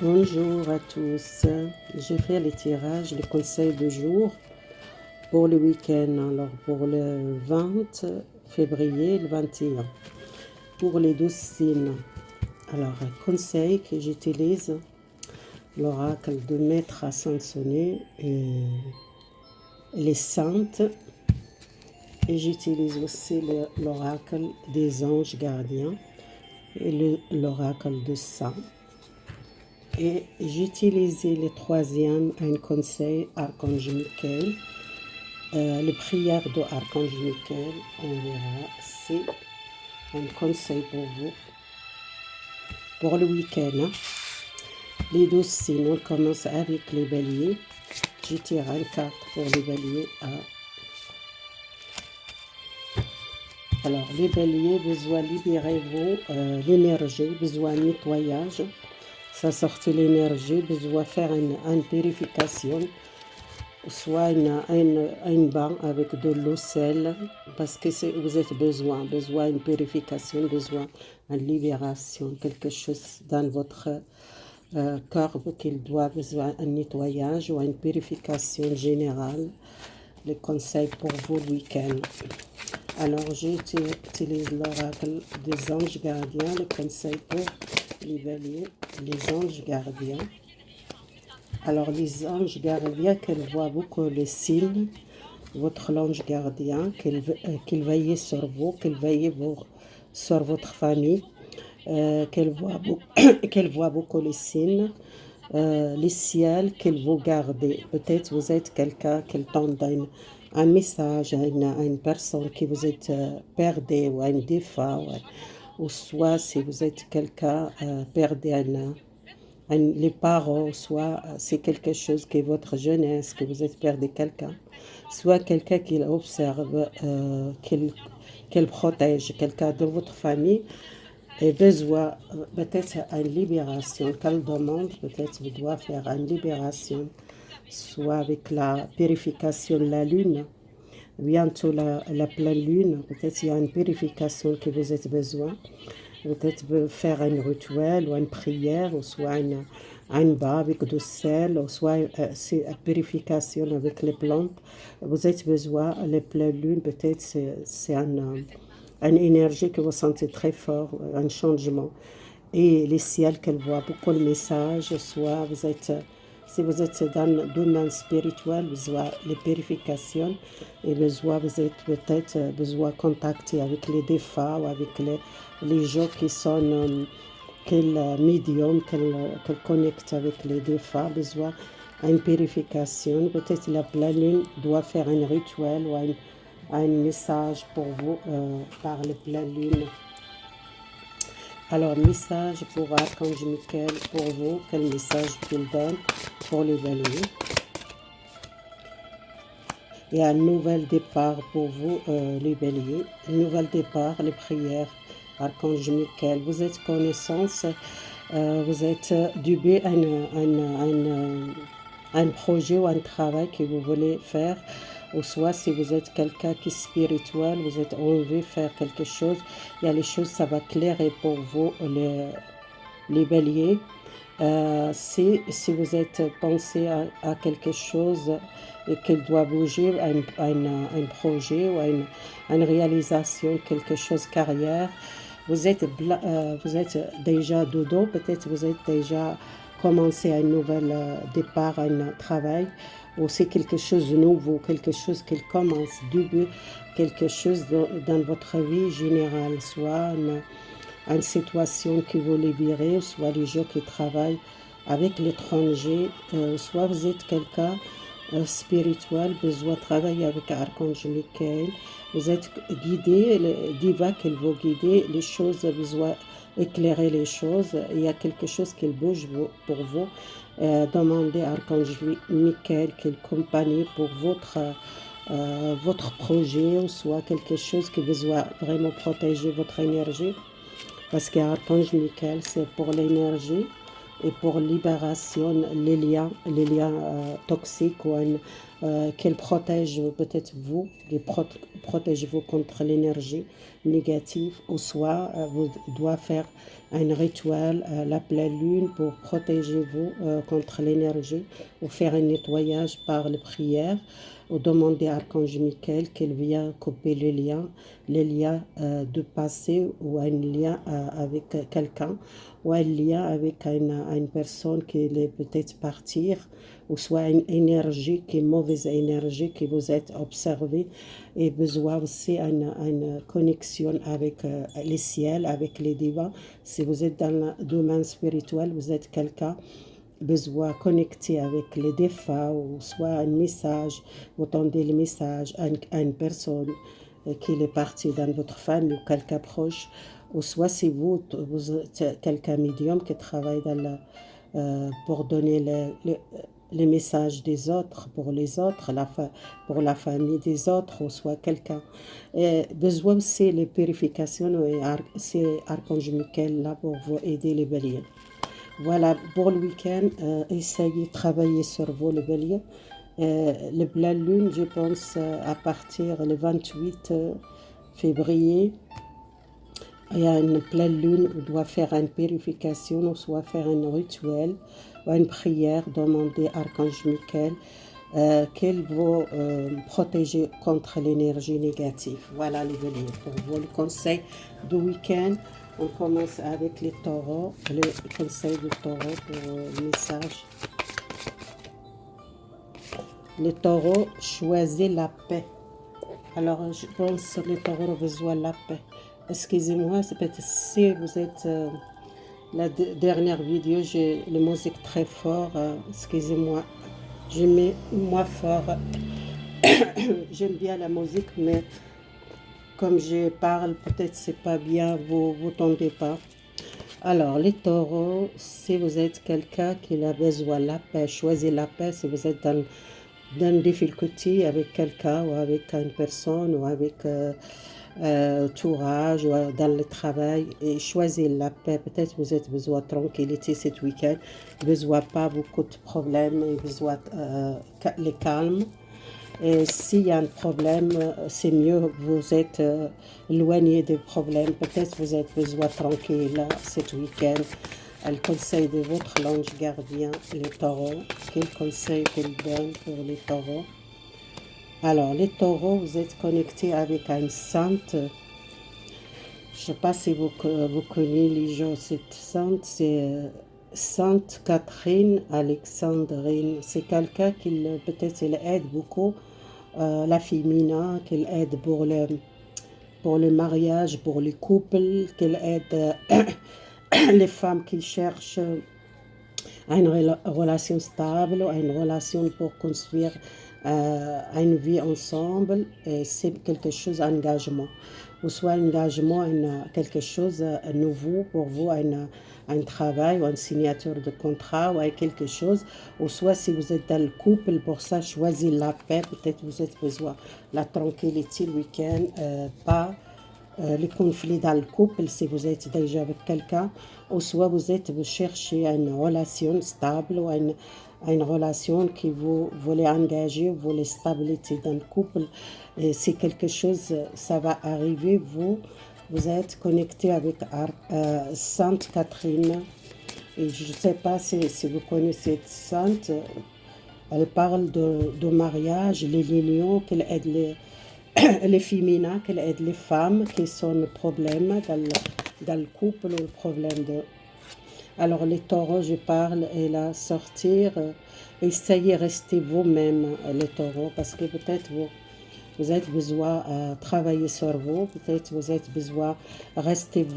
Bonjour à tous. J'ai fait les tirages, les conseils du jour pour le week-end. Alors pour le 20 février, le 21. Pour les 12 signes. Alors, conseil que j'utilise, l'oracle de Maître à Sansonnet et les saintes. Et j'utilise aussi l'oracle des anges gardiens et l'oracle de saints. Et j'ai utilisé le troisième, un conseil, Archange Michael. Les prières de Archange Michael, on verra, c'est un conseil pour vous, pour le week-end. Les 12 signes, on commence avec les béliers. Je tire une carte pour les béliers. Alors, les béliers, besoin libérer l'énergie, besoin de nettoyage. Ça sortit l'énergie, besoin faire une purification, soit un bain avec de l'eau sel, parce que vous avez besoin d'une purification, besoin d'une libération, quelque chose dans votre corps qu'il doit besoin d'un nettoyage ou une purification générale. Les conseils pour vous le week-end. Alors, j'utilise l'oracle des anges gardiens, le conseil pour les béliers, les anges gardiens. Alors, les anges gardiens, qu'elles voient beaucoup les signes, votre ange gardien, qu'il veille sur vous, qu'il veille sur votre famille, qu'elle voit beaucoup les signes, les ciels, qu'elle vous garde. Peut-être vous êtes quelqu'un qui tente un message à une personne qui vous êtes perdu ou un défunt, ou soit si vous êtes quelqu'un perdu les parents, soit c'est quelque chose qui est votre jeunesse, que vous êtes perdu quelqu'un, soit quelqu'un qui observe, qu'il protège, quelqu'un de votre famille, et besoin peut-être une libération, qu'elle demande, peut-être vous doit faire une libération, soit avec la purification de la lune, bientôt la pleine lune, peut-être il y a une purification que vous avez besoin. Peut-être faire un rituel ou une prière, ou soit un bain avec du sel, ou soit c'est une purification avec les plantes. Vous avez besoin, les pleines lunes, peut-être c'est une énergie que vous sentez très fort, un changement. Et les ciels qu'elle voit, beaucoup de messages, soit vous êtes, si vous êtes dans le domaine spirituel, vous avez les purifications, et vous êtes peut-être besoin de contacter avec les défunts ou avec les gens qui sont quel médium, qu'elle connecte avec les défunts, besoin d'une purification. Peut-être la pleine lune doit faire un rituel ou un message pour vous par la pleine lune. Alors, message pour Archange Michael, pour vous, quel message qu'il donne pour les béliers. Et un nouvel départ pour vous, les béliers. Un nouvel départ, les prières, Archange Michael. Vous êtes connaissance, vous êtes dubé un projet ou un travail que vous voulez faire, ou soit si vous êtes quelqu'un qui est spirituel, vous êtes envie de faire quelque chose, il y a les choses, ça va clairer pour vous, les béliers. Si vous êtes pensé à quelque chose et qu'il doit bouger, un projet ou une réalisation, quelque chose carrière, vous êtes déjà dedans, peut-être vous êtes déjà commencé un nouvel départ, un travail, ou c'est quelque chose de nouveau, quelque chose qui commence, début, quelque chose dans votre vie générale, soit une situation qui vous libère, soit les gens qui travaillent avec l'étranger, soit vous êtes quelqu'un spirituel, besoin de travailler avec Archange Michael, vous êtes guidé, le diva qui vous guide, les choses, besoin éclairer les choses, il y a quelque chose qui bouge pour vous, demandez à Archange Michael qu'il accompagne pour votre projet, ou soit quelque chose qui besoin vraiment protéger votre énergie. Parce qu'Archange Michael, c'est pour l'énergie et pour libération, les liens toxiques, ou qu'elle protège peut-être vous, protège vous contre l'énergie négative, ou soit vous devez faire un rituel, la pleine lune, pour protéger vous contre l'énergie, ou faire un nettoyage par les prières, ou demander à Archange Michael qu'il vienne couper les liens de passé, ou un lien avec quelqu'un, ou un lien avec une personne qui est peut-être partir, ou soit une énergie qui est mauvaise énergie qui vous êtes observé, et besoin aussi une connexion avec les ciels, avec les divins. Si vous êtes dans le domaine spirituel, vous êtes quelqu'un besoin connecter avec les défunts, ou soit un message, vous tendez le message à une personne qui est partie dans votre famille ou quelqu'un proche, ou soit si vous êtes quelqu'un médium qui travaille pour donner les messages des autres pour les autres, pour la famille des autres, ou soit quelqu'un. Besoin aussi les purifications, et c'est Archange Michael là pour vous aider les béliers. Voilà, pour le week-end, essayez de travailler sur vous, le bélier. Le pleine lune, je pense, à partir du 28 février, il y a une pleine lune, on doit faire une purification, ou soit faire un rituel, ou une prière, demander à Archange Michael qu'il va protéger contre l'énergie négative. Voilà les béliers. Pour vous, le conseil du week-end. On commence avec les taureaux, le conseil du taureau pour le message. Les taureaux, choisissez la paix. Alors, je pense que les taureaux ont besoin de la paix. Excusez-moi, c'est peut-être si vous êtes... la dernière vidéo, j'ai la musique très fort. Excusez-moi, je mets moi fort. J'aime bien la musique, mais comme je parle, peut-être c'est pas bien, vous n'entendez pas. Alors, les taureaux, si vous êtes quelqu'un qui a besoin de la paix, choisissez la paix. Si vous êtes dans une difficulté avec quelqu'un, ou avec une personne, ou avec entourage, ou dans le travail, et choisissez la paix. Peut-être vous avez besoin de tranquillité cet week-end, besoin pas beaucoup de problèmes, besoin le calme. Et s'il y a un problème, c'est mieux, vous êtes éloigné des problèmes. Peut-être vous avez besoin tranquille cet week-end. Le conseil de votre ange gardien, les taureaux. Quel conseil qu'il donne pour les taureaux? Alors, les taureaux, vous êtes connectés avec une sainte. Je ne sais pas si vous connaissez les gens. Cette sainte, c'est Sainte Catherine Alexandrine. C'est quelqu'un qui peut-être aide beaucoup la féminin, qu'elle aide pour le mariage, pour les couples, qu'elle aide les femmes qui cherchent une relation stable, une relation pour construire une vie ensemble. C'est quelque chose d'engagement. Ou soit engagement, quelque chose de nouveau pour vous, un travail ou une signature de contrat ou quelque chose. Ou soit si vous êtes dans le couple, pour ça, choisir la paix. Peut-être vous avez besoin de la tranquillité le week-end, pas les conflits dans le couple si vous êtes déjà avec quelqu'un, ou soit vous cherchez une relation stable, ou une relation qui vous voulez engager, vous voulez stabilité dans le couple. Et c'est quelque chose, ça va arriver, vous êtes connecté avec Sainte Catherine. Et je ne sais pas si vous connaissez cette sainte. Elle parle de mariage, les liens, qu'elle aide les féminins, qu'elle aide les femmes qui sont le problème dans le couple, ou le problème de... Alors les taureaux, je parle, et là, sortir, essayez de rester vous-même, les taureaux, parce que peut-être vous avez besoin de travailler sur vous, peut-être vous avez besoin de rester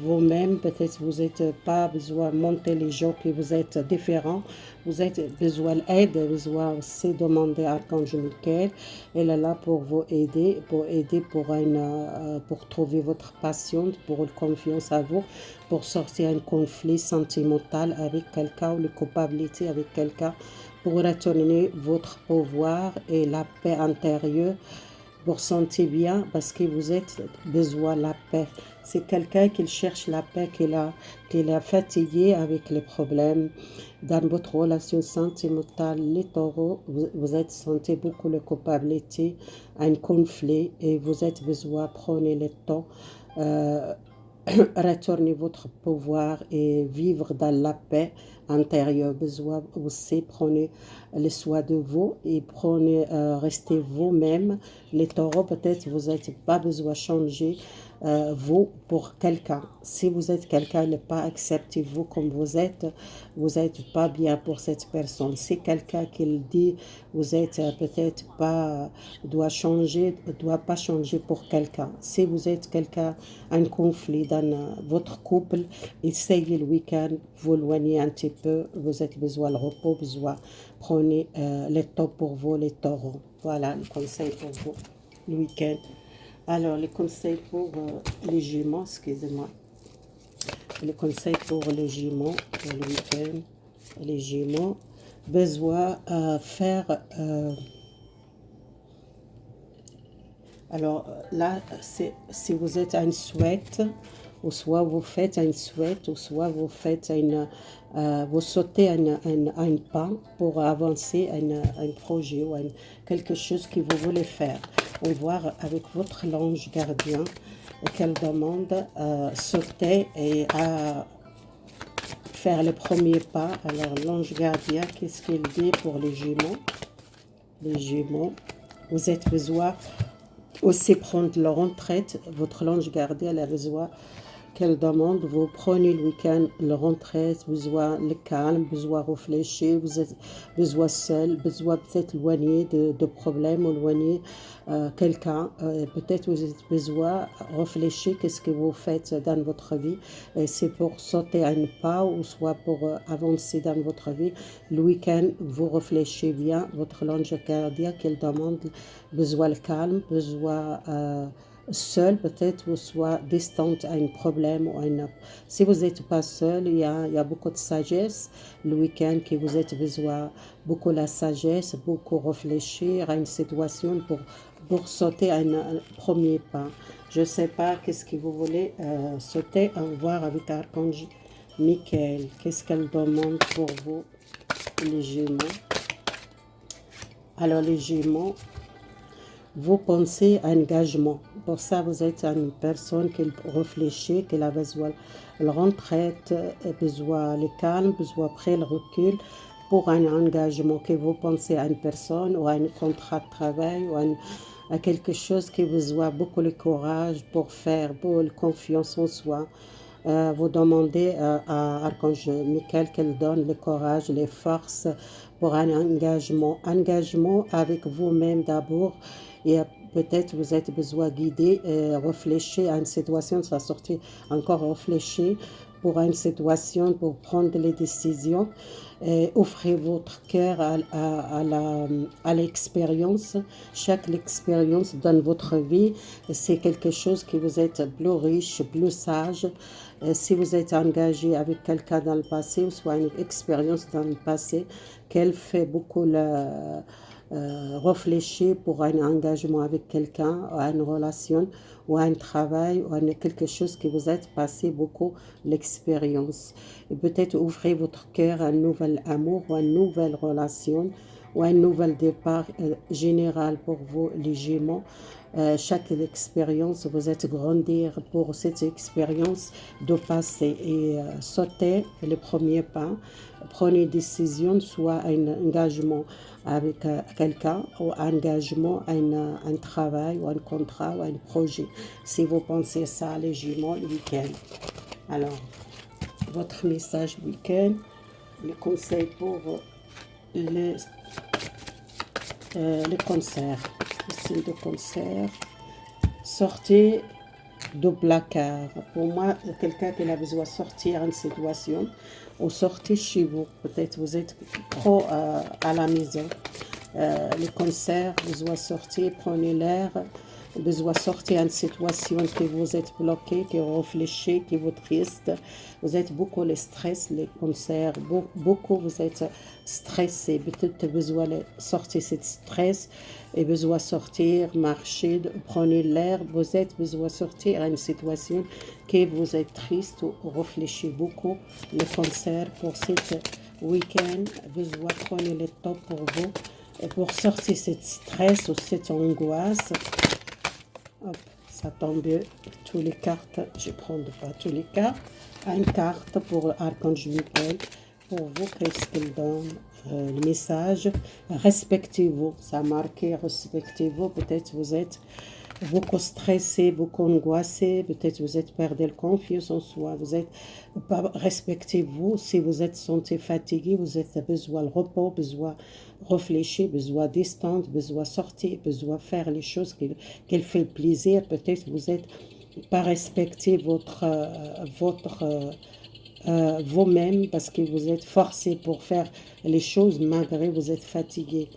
vous-même, peut-être vous n'avez pas besoin de monter les gens que vous êtes différents, vous avez besoin d'aide, besoin aussi de demander à Archange Michael. Elle est là pour vous aider, pour trouver votre passion, pour une confiance à vous, pour sortir un conflit sentimental avec quelqu'un, ou la culpabilité avec quelqu'un, pour retourner votre pouvoir et la paix intérieure vous ressentez bien parce que vous êtes besoin de la paix. C'est quelqu'un qui cherche la paix, qui est fatigué avec les problèmes. Dans votre relation sentimentale, les taureaux, vous êtes senti beaucoup de culpabilité, un conflit et vous êtes besoin, prenez le temps. euh, Retournez votre pouvoir et vivre dans la paix intérieure. Besoin aussi, prenez le soin de vous et prenez, restez vous-même. Les taureaux, peut-être vous n'avez pas besoin de changer vous pour quelqu'un. Si vous êtes quelqu'un, ne pas accepter vous comme vous n'êtes pas bien pour cette personne. Si quelqu'un qui le dit, vous êtes peut-être pas, doit pas changer pour quelqu'un. Si vous êtes quelqu'un, un conflit dans votre couple, essayez le week-end, vous éloignez un petit peu, vous avez besoin de repos, besoin, prenez le temps pour vous, les taureaux. Voilà le conseil pour vous, le week-end. Alors, les conseils pour les jumeaux, excusez-moi. Les conseils pour les jumeaux, pour le week-end, les jumeaux, besoin faire... alors là, si vous êtes un souhait, ou soit vous faites un souhait, ou soit vous faites vous sautez un pas pour avancer un projet ou quelque chose que vous voulez faire. On voit avec votre ange gardien qu'elle demande sauter et à faire le premier pas. Alors l'ange gardien, qu'est-ce qu'il dit pour les jumeaux? Les jumeaux, vous êtes besoin aussi prendre leur retraite. Votre ange gardien, elle a besoin qu'elle demande, vous prenez le week-end, le retraite, besoin le calme, besoin réfléchir, vous êtes besoin seul, besoin peut-être éloigné de problèmes, éloigné quelqu'un, peut-être vous avez besoin réfléchir qu'est-ce que vous faites dans votre vie, et c'est pour sauter un pas ou soit pour avancer dans votre vie. Le week-end, vous réfléchissez bien, votre ange gardien qu'elle demande, besoin le calme, besoin seul, peut-être vous soyez distante à un problème ou à une... Si vous n'êtes pas seul, il y a beaucoup de sagesse. Le week-end, que vous êtes besoin beaucoup de la sagesse, beaucoup réfléchir à une situation pour sauter un premier pas. Je ne sais pas qu'est-ce que vous voulez sauter, en voir avec Archange Michael. Qu'est-ce qu'elle demande pour vous, les Gémeaux? Alors, les Gémeaux, vous pensez à engagement. Pour ça, vous êtes une personne qui réfléchit, qui a besoin de retraite, besoin le calme, besoin après le recul pour un engagement, que vous pensez à une personne ou à un contrat de travail ou à quelque chose qui vous besoin beaucoup de courage pour faire, beaucoup de confiance en soi. Vous demandez à Archange Michael qu'elle donne le courage, les forces pour un engagement. Engagement avec vous-même d'abord. Et peut-être vous avez besoin de guider, réfléchir à une situation, ça sortir encore réfléchir pour une situation, pour prendre les décisions. Offrez votre cœur à l'expérience. Chaque expérience dans votre vie, c'est quelque chose qui vous êtes plus riche, plus sage. Si vous êtes engagé avec quelqu'un dans le passé, ou soit une expérience dans le passé, qu'elle fait beaucoup réfléchir pour un engagement avec quelqu'un, ou une relation, ou un travail, ou quelque chose que vous êtes passé beaucoup l'expérience. Et peut-être ouvrez votre cœur à un nouvel amour, ou à une nouvelle relation, ou un nouvel départ général pour vous, les Gémeaux. Chaque expérience, vous êtes grandir pour cette expérience de passer et sauter le premier pas. Prenez une décision, soit un engagement avec quelqu'un, ou un engagement, un travail, ou un contrat, ou un projet. Si vous pensez ça, les Gémeaux, le week-end. Alors, votre message week-end, le conseil pour le concert. Le signe de concert. Sortez de placard. Pour moi, quelqu'un qui a besoin de sortir d'une situation, ou sortez chez vous. Peut-être vous êtes trop à la maison. Le concert, vous doit sortir, prenez l'air, besoin de sortir d'une situation que vous êtes bloqué, que vous réfléchissez, que vous êtes triste. Vous êtes beaucoup le stress, les cancers, beaucoup vous êtes stressé. Peut-être besoin de sortir ce stress et besoin de sortir, marcher, prendre l'air. Vous êtes besoin de sortir à une situation que vous êtes triste ou réfléchissez beaucoup. Le cancer pour cette week-end, besoin de prendre le temps pour vous. Et pour sortir ce stress ou cette angoisse, hop, ça tombe toutes les cartes. Je ne prends pas toutes les cartes. Une carte pour Archange Michael. Pour vous, qu'est-ce qu'il donne? Le message, respectez-vous. Ça a marqué respectez-vous. Peut-être vous êtes beaucoup stressé, beaucoup angoissé. Peut-être vous êtes perdu la confiance en soi. Vous êtes pas respectez-vous. Si vous êtes senti fatigué, vous avez besoin de repos, besoin réfléchir, besoin distance, besoin sortir, besoin faire les choses qui fait plaisir. Peut-être vous êtes pas respecter vous-même parce que vous êtes forcé pour faire les choses malgré vous êtes fatigué.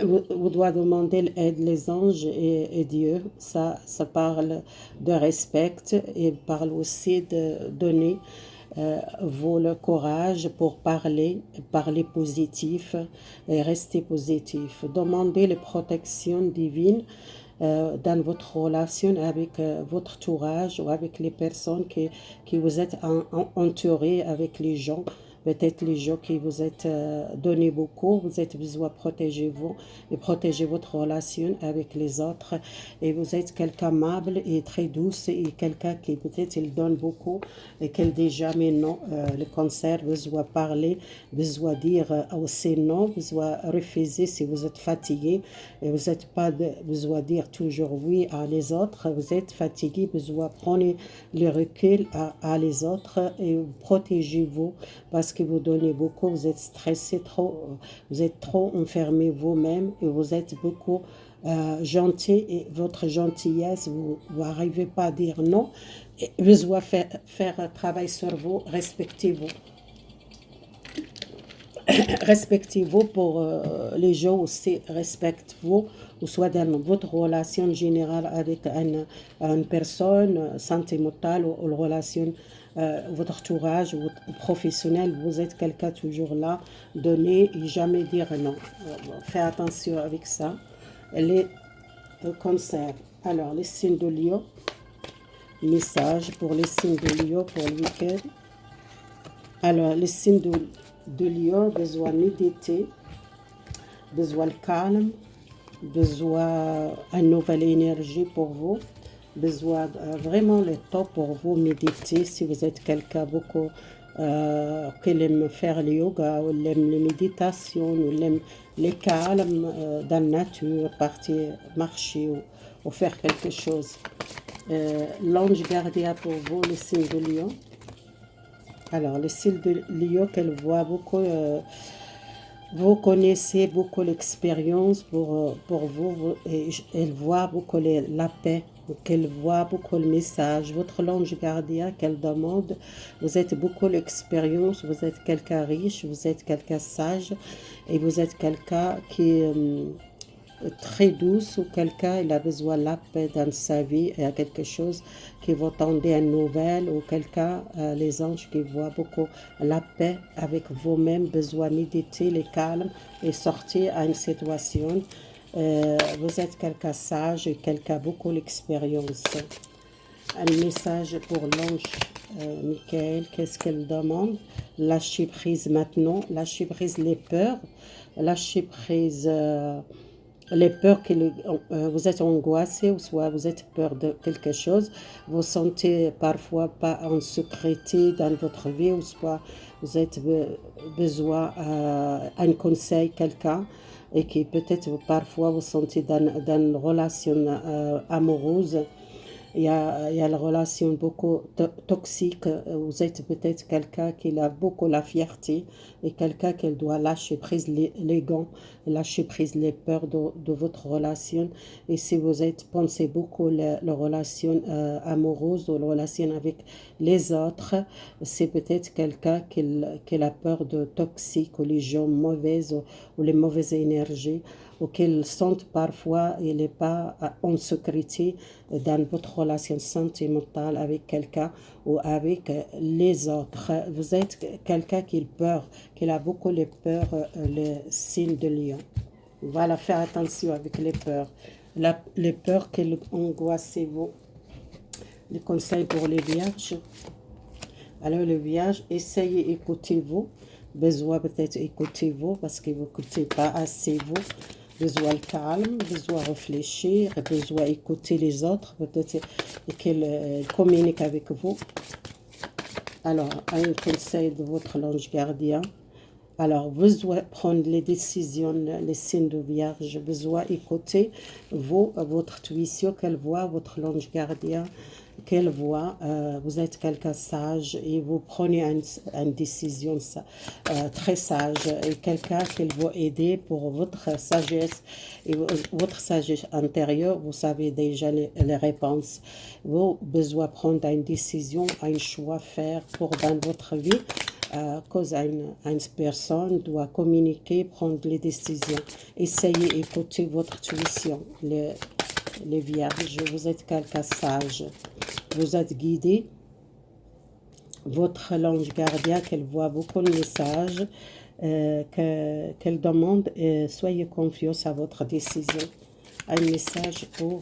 Vous devez demander l'aide des anges et Dieu. Ça parle de respect et parle aussi de donner vous le courage pour parler positif et rester positif. Demandez les protections divines dans votre relation avec votre entourage ou avec les personnes qui vous êtes entourés avec les gens. Peut-être les gens qui vous êtes donné beaucoup, vous êtes besoin de protéger vous et protéger votre relation avec les autres. Et vous êtes quelqu'un amable et très douce et quelqu'un qui peut-être il donne beaucoup et qu'elle dit jamais non. Le cancer, besoin parler, besoin dire aussi non, besoin refuser si vous êtes fatigué. Et vous n'êtes pas besoin dire toujours oui à les autres. Vous êtes fatigué, besoin prendre le recul à les autres et protégez-vous parce que vous donnez beaucoup, vous êtes stressé trop, vous êtes trop enfermé vous-même et vous êtes beaucoup gentil et votre gentillesse, vous n'arrivez pas à dire non. Et vous devez faire un travail sur vous, respectez-vous. Respectez-vous pour les gens aussi, respectez-vous, ou soit dans votre relation générale avec une personne sentimentale ou la relation votre entourage, votre professionnel, vous êtes quelqu'un toujours là, donner et jamais dire non. Faites attention avec ça. Les cancers. Alors, les signes de Lion, message pour les signes de Lion pour le week-end. Alors, les signes de Lion, besoin de méditer, besoin de calme, besoin d'une nouvelle énergie pour vous, besoin vraiment le temps pour vous méditer. Si vous êtes quelqu'un beaucoup qui aime faire le yoga, ou aime la méditation, ou aime le calme dans la nature, partir marcher ou faire quelque chose. L'ange gardien pour vous, le signe de Lion. Alors, le signe de Lion qu'elle voit beaucoup, vous connaissez beaucoup l'expérience pour vous, et elle voit beaucoup la paix, qu'elle voit beaucoup le message. Votre l'ange gardien qu'elle demande, vous êtes beaucoup l'expérience, vous êtes quelqu'un riche, vous êtes quelqu'un sage, et vous êtes quelqu'un qui est très douce, ou quelqu'un il a besoin de la paix dans sa vie, il y a quelque chose qui vous tendez une nouvelle, ou quelqu'un, les anges qui voient beaucoup la paix avec vous-même, besoin de méditer, les calmes et sortir à une situation. Vous êtes quelqu'un sage et quelqu'un beaucoup d'expérience. Un message pour l'ange Michael, qu'est-ce qu'elle demande? Lâcher prise maintenant, lâcher prise les peurs, lâcher prise les peurs que vous êtes angoissé, ou soit vous êtes peur de quelque chose, vous sentez parfois pas en sécurité dans votre vie, ou soit vous êtes besoin d'un conseil quelqu'un et qui peut-être parfois vous sentez dans une relation amoureuse. Il y a la relation beaucoup toxique. Vous êtes peut-être quelqu'un qui a beaucoup la fierté et quelqu'un qui doit lâcher prise les gants, lâcher prise les peurs de votre relation. Et si vous êtes pensez beaucoup la relation amoureuse ou la relation avec les autres, c'est peut-être quelqu'un qui a peur de toxique ou les gens mauvaises ou les mauvaises énergies. ou qu'ils sentent parfois il n'est pas en sécurité dans votre relation sentimentale avec quelqu'un ou avec les autres. Vous êtes quelqu'un qui a peur, qui a beaucoup de peur, le signe de lion. Voilà, faire attention avec les peurs. Les peurs qui angoissent vous. Les conseils pour les vierges. Alors, le vierge, essayez écoutez-vous. Besoin peut-être écoutez-vous parce que vous n'écoutez pas assez vous. Besoin de calme, besoin de réfléchir, besoin d'écouter les autres, peut-être qu'ils communiquent avec vous. Alors, un conseil de votre ange gardien. Alors, besoin prendre les décisions, les signes de vierge, besoin écouter votre intuition, quelle voix, votre ange gardien, quelle voix, vous êtes quelqu'un sage et vous prenez une décision très sage et quelqu'un qui va aider pour votre sagesse et votre sagesse intérieure, vous savez déjà les réponses. Vous besoin prendre une décision, un choix faire pour dans votre vie. Cause une personne doit communiquer, prendre les décisions. Essayez d'écouter votre intuition, les vierges. Vous êtes quelqu'un sage. Vous êtes guidé. Votre ange gardien, qu'elle voit beaucoup de messages, qu'elle demande, soyez confiants à votre décision. Un message pour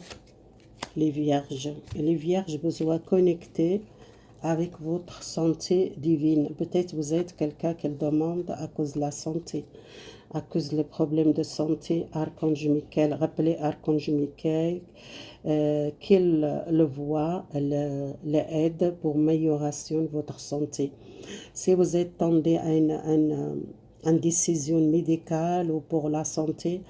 les vierges. Les vierges besoin connecter avec votre santé divine. Peut-être vous êtes quelqu'un qui demande à cause de la santé, à cause des problèmes de santé. Archange Michael, rappelez Archange Michael qu'il le voit, l'aide pour amélioration de votre santé. Si vous êtes tendé à une décision médicale ou pour la santé,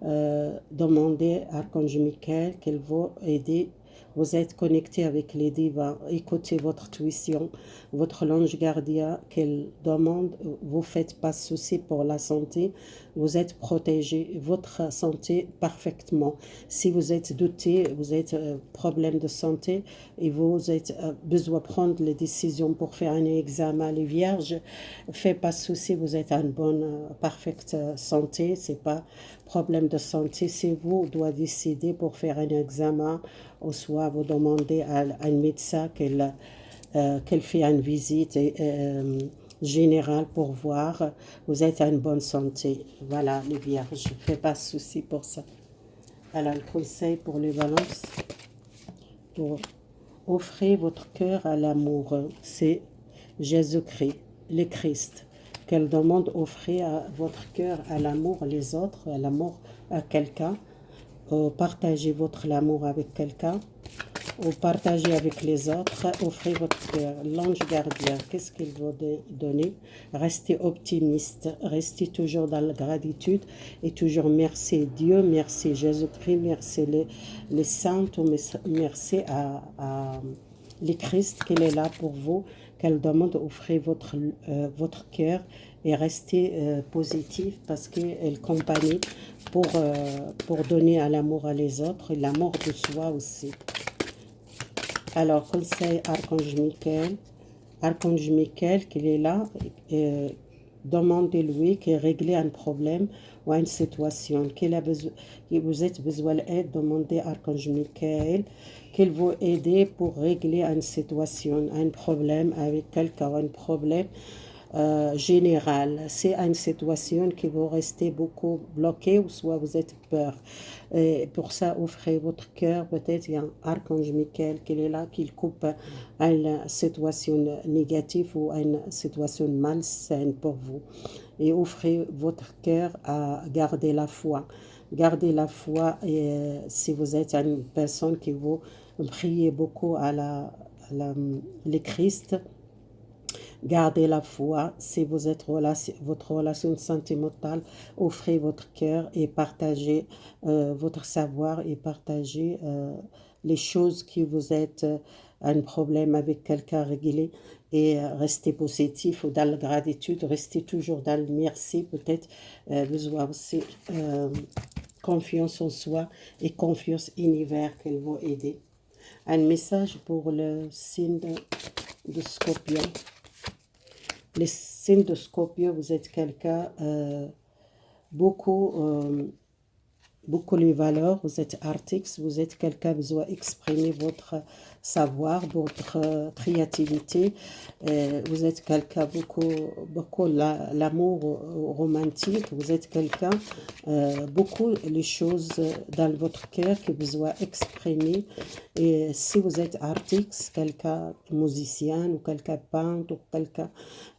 demandez à Archange Michael qu'il va aider. Vous êtes connecté avec les divins. Écoutez votre intuition, votre ange gardien qu'elle demande. Vous ne faites pas souci pour la santé. Vous êtes protégé, votre santé parfaitement. Si vous êtes douté, vous êtes problème de santé et vous êtes besoin de prendre les décisions pour faire un examen. Les vierges, faites pas souci, vous êtes en bonne, parfaite santé. C'est pas problème de santé. C'est vous doit décider pour faire un examen ou soit vous demandez à un médecin qu'elle fait une visite générale pour voir vous êtes en bonne santé. Voilà les vierges, je ne fais pas de souci pour ça. Alors le conseil pour les balances, pour offrir votre cœur à l'amour, c'est Jésus-Christ, le Christ. Qu'elle demande offrir à votre cœur à l'amour les autres, à l'amour à quelqu'un. Partagez votre amour avec quelqu'un ou partagez avec les autres, offrez votre cœur. L'ange gardien, qu'est-ce qu'il va donner? Restez optimiste, restez toujours dans la gratitude et toujours merci Dieu, merci Jésus-Christ, merci les saints, merci à le Christ qu'il est là pour vous, qu'elle demande d'offrir votre cœur et rester positif parce qu'elle compagne pour donner à l'amour à les autres et l'amour de soi aussi. Alors, conseil Archange Michael, qu'il est là, demandez-lui qu'il règle un problème ou une situation, que vous êtes besoin d'aide, demandez à Archange Michael qu'il vous aide pour régler une situation, un problème avec quelqu'un, un problème général. C'est une situation qui va rester beaucoup bloquée ou soit vous êtes peur. Et pour ça, offrez votre cœur. Peut-être il y a un archange Michael qui est là, qui coupe une situation négative ou une situation malsaine pour vous. Et offrez votre cœur à garder la foi. Gardez la foi et si vous êtes une personne qui vous priez beaucoup à le Christ, gardez la foi. Si vous êtes votre relation sentimentale, offrez votre cœur et partagez votre savoir et partagez les choses qui vous êtes un problème avec quelqu'un réglé et restez positif ou dans la gratitude, restez toujours dans le merci. Peut-être besoin aussi confiance en soi et confiance en l'univers qu'elle va aider. Un message pour le signe de Scorpion. Les signes de Scorpion, vous êtes quelqu'un beaucoup beaucoup les valeurs, vous êtes artiste, vous êtes quelqu'un qui doit exprimer votre savoir, votre créativité, vous êtes quelqu'un beaucoup l'amour romantique, vous êtes quelqu'un, beaucoup les choses dans votre cœur que vous doit exprimer. Et si vous êtes artiste, quelqu'un musicien ou quelqu'un peintre ou quelqu'un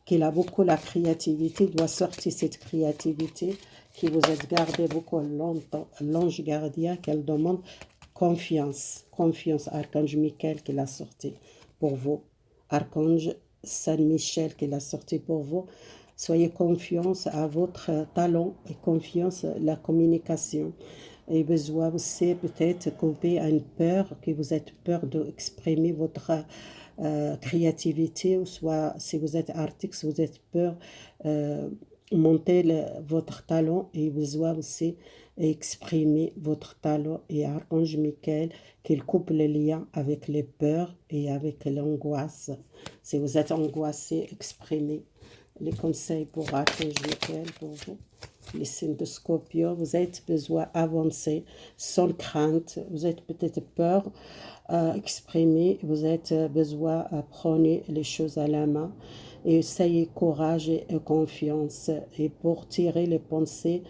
qui a beaucoup la créativité, doit sortir cette créativité qui vous êtes gardé beaucoup longtemps, l'ange gardien qu'elle demande confiance, confiance, Archange Michael qui l'a sorti pour vous, Archange Saint-Michel qui l'a sorti pour vous. Soyez confiance à votre talent et confiance à la communication. Et besoin aussi peut-être couper une peur, que vous êtes peur d'exprimer votre créativité, ou soit si vous êtes artiste, vous êtes peur monter votre talent et besoin aussi exprimer votre talent. Et Archange Michael qu'il coupe les liens avec les peurs et avec l'angoisse. Si vous êtes angoissé, exprimez les conseils pour Archange Michael pour vous. Les signes de Scorpion, vous avez besoin d'avancer sans crainte, vous êtes peut-être peur exprimer, vous avez besoin de prendre les choses à la main et essayez courage et confiance et pour tirer les pensées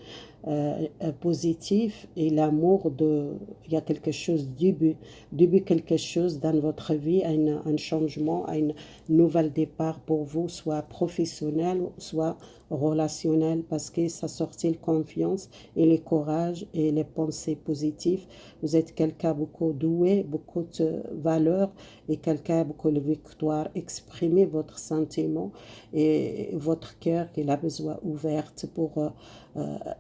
positives et l'amour il y a quelque chose début quelque chose dans votre vie, un changement, un nouvel départ pour vous, soit professionnel, soit relationnel, parce que ça sortit la confiance et le courage et les pensées positives. Vous êtes quelqu'un beaucoup doué, beaucoup de valeur et quelqu'un beaucoup de victoire. Exprimez votre sentiment et votre cœur qu'il a besoin ouverte pour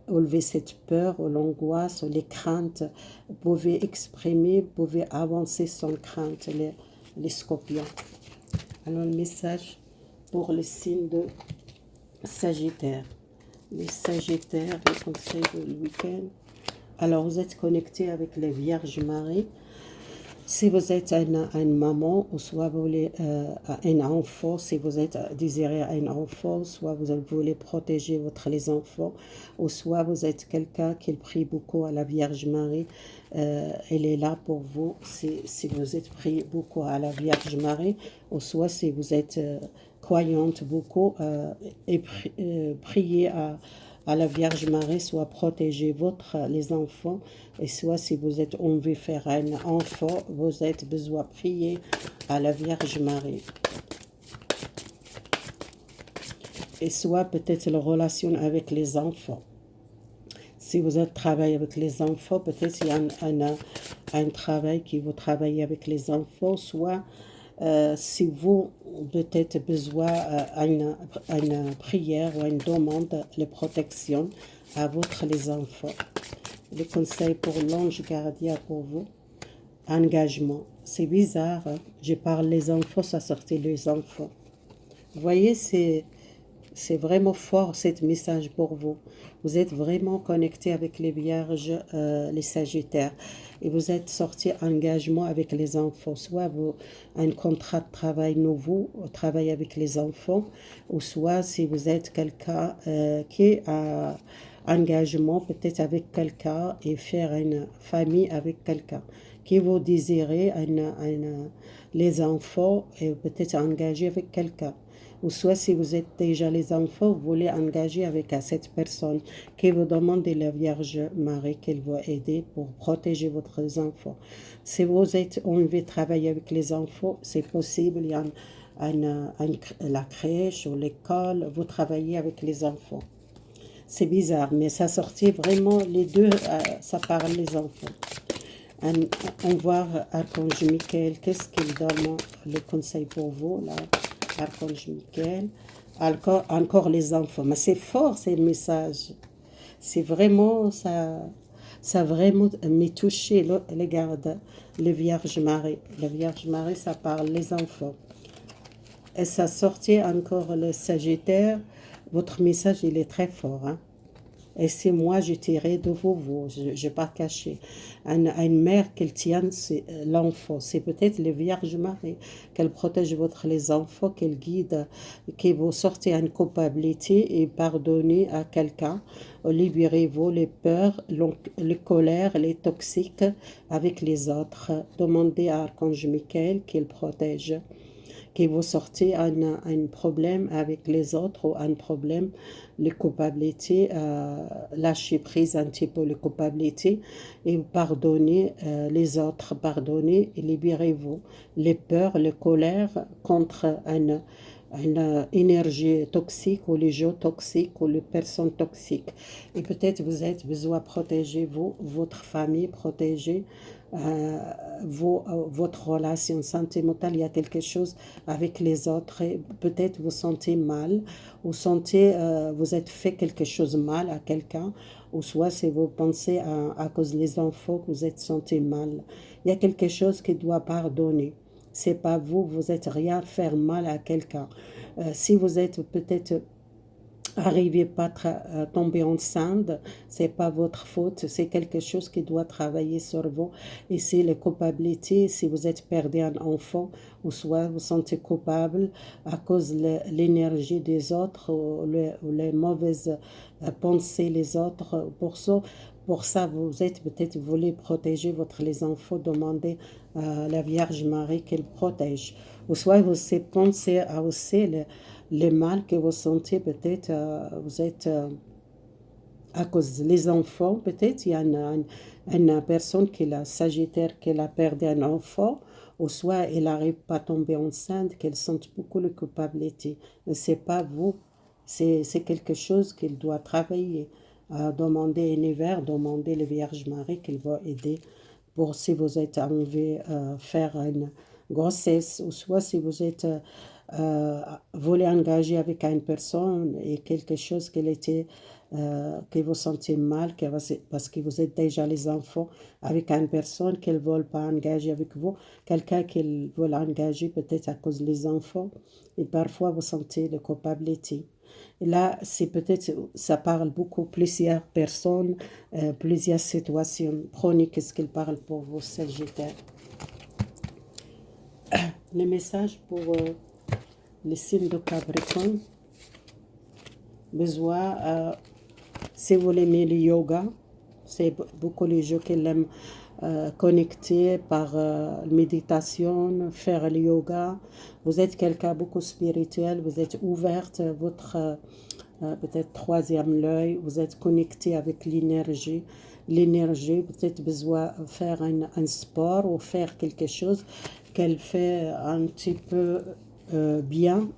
enlever cette peur, l'angoisse, les craintes. Vous pouvez exprimer, vous pouvez avancer sans crainte, les scorpions. Alors le message pour les signes de Sagittaire. Les Sagittaires, les conseils de week-end. Alors vous êtes connecté avec les Vierges Marie. Si vous êtes une maman, ou soit vous voulez un enfant, si vous êtes désiré un enfant, soit vous voulez protéger les enfants, ou soit vous êtes quelqu'un qui prie beaucoup à la Vierge Marie, elle est là pour vous. Si vous êtes pris beaucoup à la Vierge Marie, ou soit si vous êtes croyante beaucoup et priez à la Vierge Marie, soit protéger les enfants, et soit si vous êtes envie de faire un enfant, vous êtes besoin de prier à la Vierge Marie. Et soit peut-être la relation avec les enfants. Si vous êtes travaillé avec les enfants, peut-être il y a un travail qui vous travaillez avec les enfants, soit si vous peut-être besoin une prière ou une demande de protection à les enfants. Les conseils pour l'ange gardien pour vous. Engagement. C'est bizarre, hein? Je parle les enfants, ça sortait les enfants. Vous voyez, c'est vraiment fort, ce message pour vous. Vous êtes vraiment connecté avec les Vierges, les Sagittaires. Et vous êtes sorti engagement avec les enfants. Soit un contrat de travail nouveau, travail avec les enfants. Ou soit si vous êtes quelqu'un qui a engagement peut-être avec quelqu'un et faire une famille avec quelqu'un. Qui vous désirez les enfants et peut-être engager avec quelqu'un. Ou soit si vous êtes déjà les enfants, vous voulez engager avec cette personne qui vous demande la Vierge Marie qu'elle va aider pour protéger votre enfant. Si vous êtes envie de travailler avec les enfants, c'est possible, il y a la crèche ou l'école, vous travaillez avec les enfants. C'est bizarre, mais ça sortit vraiment les deux, ça parle les enfants. On voit Archange Michael, qu'est-ce qu'il donne le conseil pour vous, là, Archange Michael, encore les enfants. Mais c'est fort, ces messages. C'est vraiment, ça vraiment m'a touché, regarde, les Vierges Marie. La Vierge Marie, ça parle les enfants. Et ça sortit encore le Sagittaire. Votre message, il est très fort, hein. et c'est moi, je tirais de vous, je n'ai pas caché. Une mère qu'elle tient l'enfant, c'est peut-être le Vierge Marie, qu'elle protège les enfants, qu'elle guide, qui vous sortez une culpabilité et pardonnez à quelqu'un, libérez-vous les peurs, les colères, les toxiques avec les autres. Demandez à Archange Michael qu'il protège, que vous sortez un problème avec les autres ou un problème, les culpabilités, lâchez prise un petit peu les culpabilités et pardonnez les autres, pardonnez et libérez-vous les peurs, les colères contre une énergie toxique ou les jeux toxiques ou les personnes toxiques. Et peut-être vous êtes besoin de protéger vous, votre famille, protéger votre relation sentimentale. Il y a quelque chose avec les autres et peut-être vous sentez mal, vous sentez, vous êtes fait quelque chose mal à quelqu'un, ou soit si vous pensez à cause des enfants que vous êtes senti mal. Il y a quelque chose qui doit pardonner. C'est pas vous, vous êtes rien faire mal à quelqu'un. Si vous êtes peut-être arrivez pas à tomber enceinte, c'est pas votre faute, c'est quelque chose qui doit travailler sur vous. Et c'est la culpabilité, si vous êtes perdu un enfant, ou soit vous sentez coupable à cause de l'énergie des autres ou les mauvaises pensées des autres. Pour ça, vous êtes peut-être vous voulez protéger les enfants, demandez à la Vierge Marie qu'elle protège. Ou soit vous pensez à aussi le mal que vous sentez, peut-être vous êtes à cause des enfants, peut-être il y a une personne qui est Sagittaire, qui a perdu un enfant, ou soit elle n'arrive pas à tomber enceinte, qu'elle sent beaucoup de culpabilité. Mais ce n'est pas vous, c'est quelque chose qu'elle doit travailler. Demander à l'univers, demander à la Vierge Marie qu'elle va aider pour si vous êtes envie de faire une grossesse, ou soit si vous êtes voulez engager avec une personne et quelque chose qu'elle était que vous sentez mal parce que vous êtes déjà les enfants avec une personne qu'elle ne veut pas engager avec vous, quelqu'un qu'elle veut engager peut-être à cause des enfants, et parfois vous sentez la culpabilité. Et là, c'est peut-être, ça parle beaucoup plusieurs personnes, plusieurs situations. Prenez qu'est-ce qu'il parle pour vous, Sagittaire. Le message pour les signes de Capricorne, besoin, si vous aimez le yoga, c'est beaucoup les gens qui aiment connecter par méditation, faire le yoga. Vous êtes quelqu'un beaucoup spirituel, vous êtes ouverte, votre peut-être troisième l'œil, vous êtes connecté avec l'énergie. L'énergie, peut-être besoin de faire un sport ou faire quelque chose qu'elle fait un petit peu bien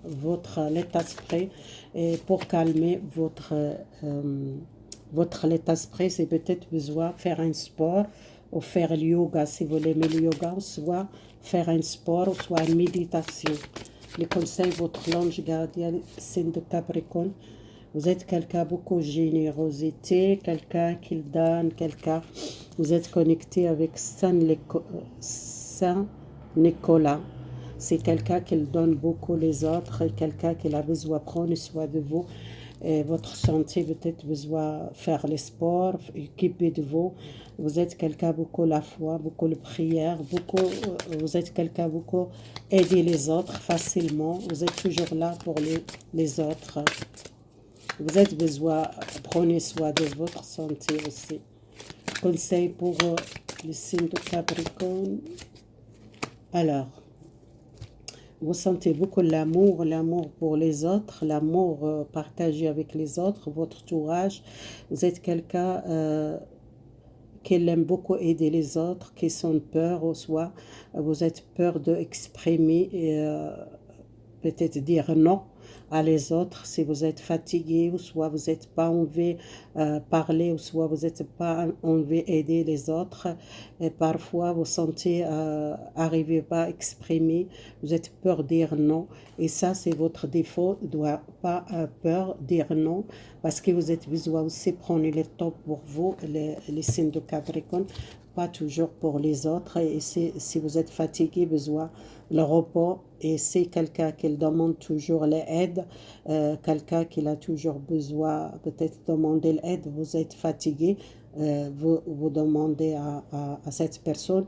l'état d'esprit, et pour calmer votre état d'esprit, c'est peut-être besoin de faire un sport ou faire le yoga si vous aimez le yoga, soit faire un sport ou soit une méditation. Les conseils, votre l'ange gardien, signe de Capricorne, vous êtes quelqu'un beaucoup de générosité, quelqu'un qui donne, vous êtes connecté avec Saint Nicolas. C'est quelqu'un qui donne beaucoup les autres, quelqu'un qui a besoin de prendre soin de vous. Et votre santé, peut-être besoin de faire le sport, occuper de vous. Vous êtes quelqu'un beaucoup la foi, beaucoup de prière, vous êtes quelqu'un beaucoup aider les autres facilement. Vous êtes toujours là pour les autres. Vous êtes besoin, prenez soin de votre santé aussi. Conseil pour le signe de Capricorne. Alors, vous sentez beaucoup l'amour pour les autres, l'amour partagé avec les autres, votre entourage. Vous êtes quelqu'un qui aime beaucoup aider les autres, qui sont peur au soi. Vous êtes peur d'exprimer et peut-être dire non à les autres si vous êtes fatigué, ou soit vous n'êtes pas envie parler, ou soit vous n'êtes pas envie aider les autres. Et parfois vous sentez arrivez pas à exprimer, vous êtes peur de dire non, et ça c'est votre défaut. Vous ne doit pas peur de dire non, parce que vous êtes besoin aussi prendre le temps pour vous, les signes de Capricorne, pas toujours pour les autres. Et si vous êtes fatigué, besoin le repos. Et c'est quelqu'un qui demande toujours l'aide, quelqu'un qui a toujours besoin peut-être demander l'aide, vous êtes fatigué, vous demandez à cette personne,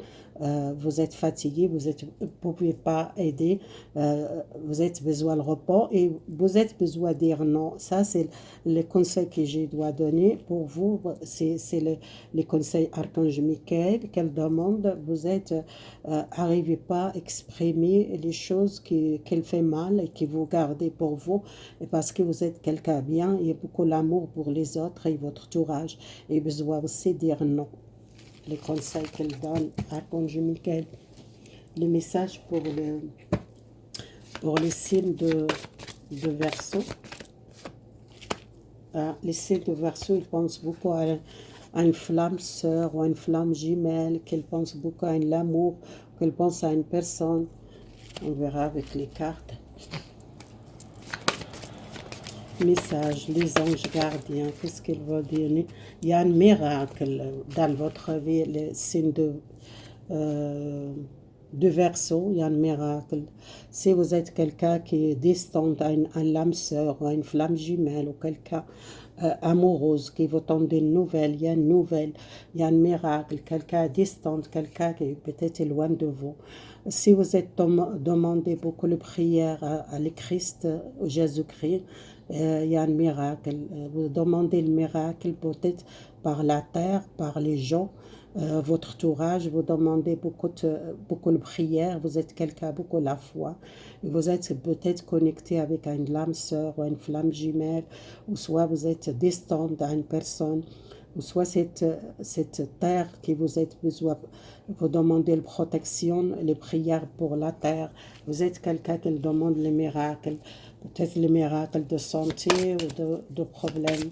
vous êtes fatigué, vous ne pouvez pas aider, vous êtes besoin de repos et vous êtes besoin de dire non. Ça, c'est le conseil que je dois donner pour vous. C'est les conseils Archange Michael qu'elle demande. Vous êtes, arrivez pas à exprimer les choses qu'elle fait mal et que vous gardez pour vous, et parce que vous êtes quelqu'un bien, il y a beaucoup d'amour pour les autres et votre entourage, et besoin aussi dire non. Les conseils qu'elle donne à Archange Michael. Les messages pour les signes de Verseau. Les signes de Verseau, ils pensent beaucoup à une flamme sœur ou à une flamme jumelle, qu'ils pensent beaucoup à l'amour, qu'ils pensent à une personne. On verra avec les cartes. Message, les anges gardiens, qu'est-ce qu'ils vont dire? Il y a un miracle dans votre vie, les signes de Verseau, il y a un miracle. Si vous êtes quelqu'un qui est distant à une lame sœur ou à une flamme jumelle ou quelqu'un amoureuse qui vous donne des nouvelles, il y a une nouvelle, il y a un miracle, quelqu'un distant, quelqu'un qui peut-être est loin de vous. Si vous êtes demandé beaucoup de prières à le Christ, Jésus-Christ, il y a un miracle. Vous demandez le miracle peut-être par la terre, par les gens, votre entourage, vous demandez beaucoup de prières, vous êtes quelqu'un beaucoup la foi, vous êtes peut-être connecté avec une âme sœur ou une flamme jumelle, ou soit vous êtes distant à une personne, ou soit cette terre qui vous êtes besoin, vous demandez la protection, les prières pour la terre, vous êtes quelqu'un qui demande les miracles, peut-être les miracles de santé ou de problèmes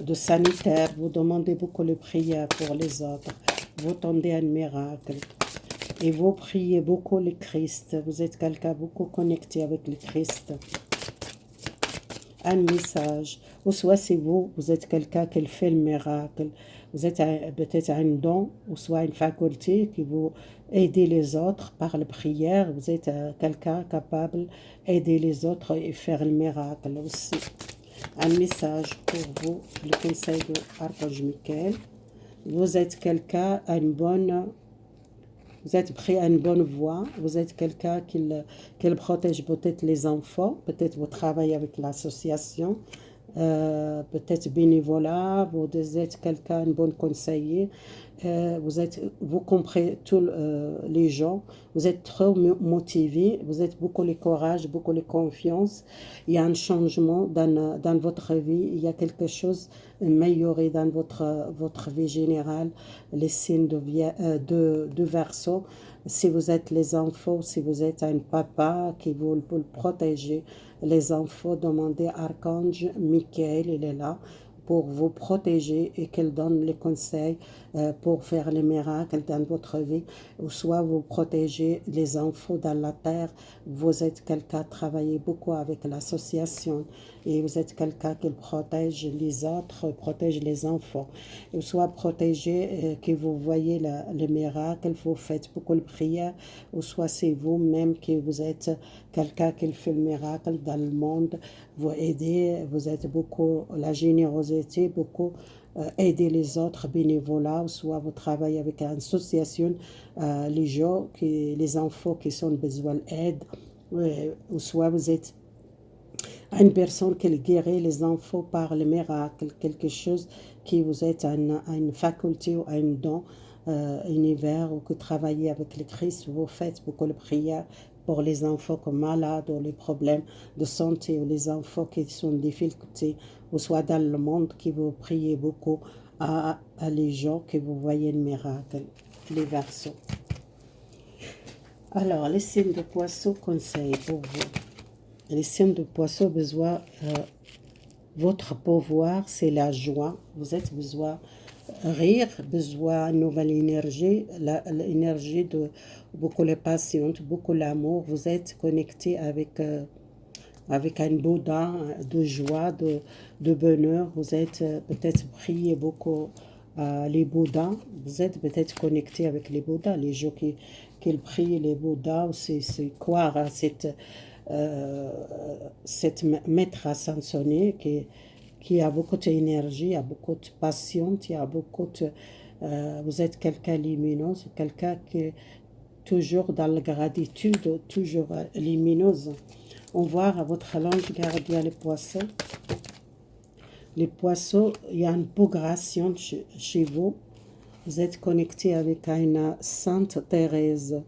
de sanitaire, vous demandez beaucoup de prières pour les autres, vous tendez un miracle. Et vous priez beaucoup le Christ, vous êtes quelqu'un beaucoup connecté avec le Christ. Un message, ou soit c'est vous êtes quelqu'un qui fait le miracle, vous êtes peut-être un don, ou soit une faculté qui vous aider les autres par la prière, vous êtes quelqu'un capable d'aider les autres et faire le miracle aussi. Un message pour vous, le conseil de Archange Michael. Vous êtes quelqu'un à vous êtes pris à une bonne voie, vous êtes quelqu'un qui protège peut-être les enfants, peut-être vous travaillez avec l'association, peut-être bénévolat, vous êtes quelqu'un, un bon conseiller, vous comprenez tous les gens, vous êtes trop motivé, vous êtes beaucoup de courage, beaucoup de confiance, il y a un changement dans votre vie, il y a quelque chose amélioré dans votre vie générale, les signes de Verseau. Si vous êtes les enfants, si vous êtes un papa qui veut protéger les enfants, demandez à Archange Michael, il est là pour vous protéger et qu'il donne les conseils pour faire les miracles dans votre vie, ou soit vous protégez les enfants dans la terre, vous êtes quelqu'un qui travaille beaucoup avec l'association et vous êtes quelqu'un qui protège les autres, protège les enfants, ou soit protégé, que vous voyez les miracles, vous faites beaucoup de prières, ou soit c'est vous-même qui vous êtes quelqu'un qui fait le miracle dans le monde, vous aidez, vous êtes beaucoup la générosité, beaucoup aider les autres bénévolats, ou soit vous travaillez avec une association, les gens, les enfants qui ont besoin d'aide, ou soit vous êtes une personne qui guérit les enfants par le miracle, quelque chose qui vous êtes à une faculté ou à un don univers, ou que travaillez avec le Christ, vous faites beaucoup de prières pour les enfants comme malades ou les problèmes de santé, ou les enfants qui sont en difficulté, ou soit dans le monde, qui vous priez beaucoup à les gens que vous voyez le miracle, les Verseaux. Alors, les signes de Poisson, conseil pour vous. Les signes de Poisson, besoin, votre pouvoir, c'est la joie. Vous êtes besoin rire, besoin de nouvelle énergie, l'énergie de beaucoup de passion, beaucoup d'amour. Vous êtes connecté avec un Bouddha de joie, de bonheur. Vous êtes peut-être prié beaucoup les Bouddhas. Vous êtes peut-être connecté avec les Bouddhas, les gens qui prient les Bouddhas, c'est croire à cette maître ascensionné qui a beaucoup d'énergie, a beaucoup de passion, qui a beaucoup de, vous êtes quelqu'un lumineux, quelqu'un qui est toujours dans la gratitude, toujours lumineuse. On voit à votre langue gardienne les poissons. Les poissons, il y a une progression chez vous. Vous êtes connecté avec une Sainte Thérèse.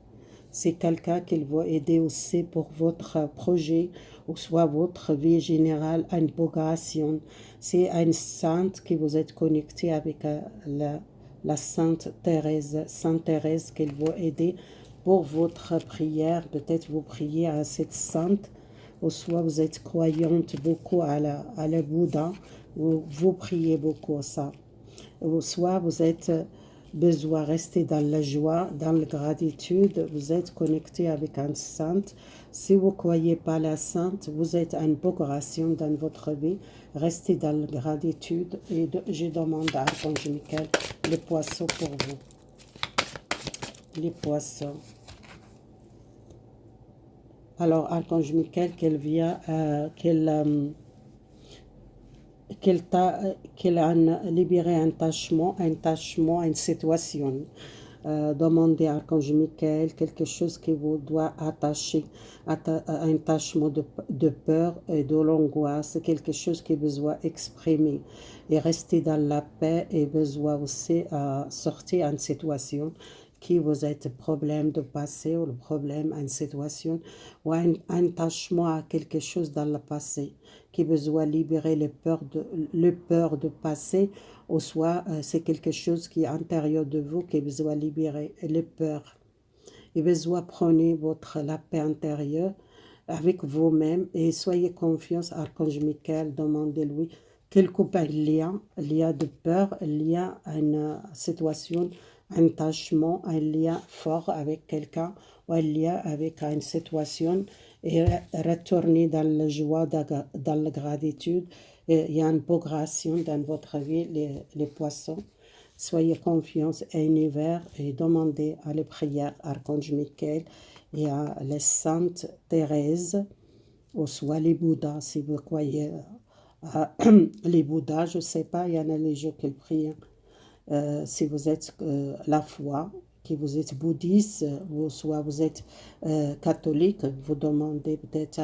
C'est quelqu'un qui va aider aussi pour votre projet ou soit votre vie générale à une progression. C'est une sainte qui vous êtes connecté avec la Sainte Thérèse qui va aider pour votre prière. Peut-être vous priez à cette sainte, ou soit vous êtes croyante beaucoup à la Bouddha, ou vous priez beaucoup à ça. Ou soit vous êtes besoin de rester dans la joie, dans la gratitude, vous êtes connecté avec un sainte. Si vous ne croyez pas la sainte, vous êtes en progression dans votre vie, restez dans la gratitude et je demande à Archange Michael les poissons pour vous. Les poissons. Alors, Archange Michael, qu'il a libéré un tâchement, une situation. Demandez à Archange Michael quelque chose qui vous doit attacher, un tâchement de peur et de l'angoisse, quelque chose qui besoin exprimer et rester dans la paix et besoin aussi sortir d'une situation qui vous êtes problème de passé ou le problème à une situation ou un attachement à quelque chose dans le passé qui besoin libérer les peurs de passé ou soit c'est quelque chose qui est intérieur de vous qui besoin libérer les peurs. Et besoin prenez la paix intérieure avec vous-même et soyez confiance à Archange Michael, demandez-lui quel coupe il y a de peur, il y a une situation, un attachement, un lien fort avec quelqu'un ou un lien avec une situation et retournez dans la joie, dans la gratitude. Et il y a une progression dans votre vie, les poissons. Soyez confiance et univers et demandez à les prières Archange Michael et à la Sainte Thérèse, ou soit les Bouddhas, si vous croyez les Bouddhas, je ne sais pas, il y en a les gens qui prient. Si vous êtes la foi, que vous êtes bouddhiste, ou soit vous êtes catholique, vous demandez peut-être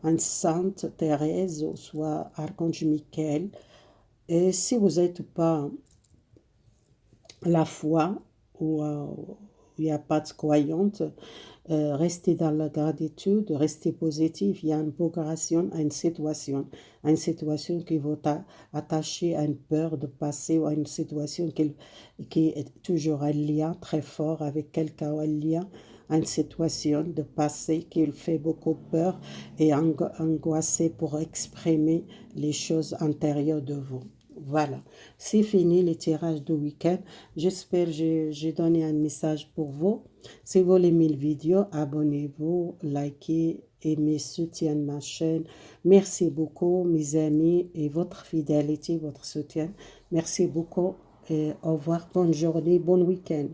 une Sainte Thérèse, ou soit Archange Michael. Et si vous n'êtes pas la foi, ou il n'y a pas de croyante, restez dans la gratitude, restez positif. Il y a une progression à une situation qui va attacher à une peur de passer ou à une situation qui est toujours un lien très fort avec quelqu'un, un lien à une situation de passé qui fait beaucoup peur et angoissé pour exprimer les choses intérieures de vous. Voilà, c'est fini le tirage du week-end. J'espère que j'ai donné un message pour vous. Si vous aimez la vidéo, abonnez-vous, likez, aimez, soutiens ma chaîne. Merci beaucoup, mes amis, et votre fidélité, votre soutien. Merci beaucoup et au revoir. Bonne journée, bon week-end.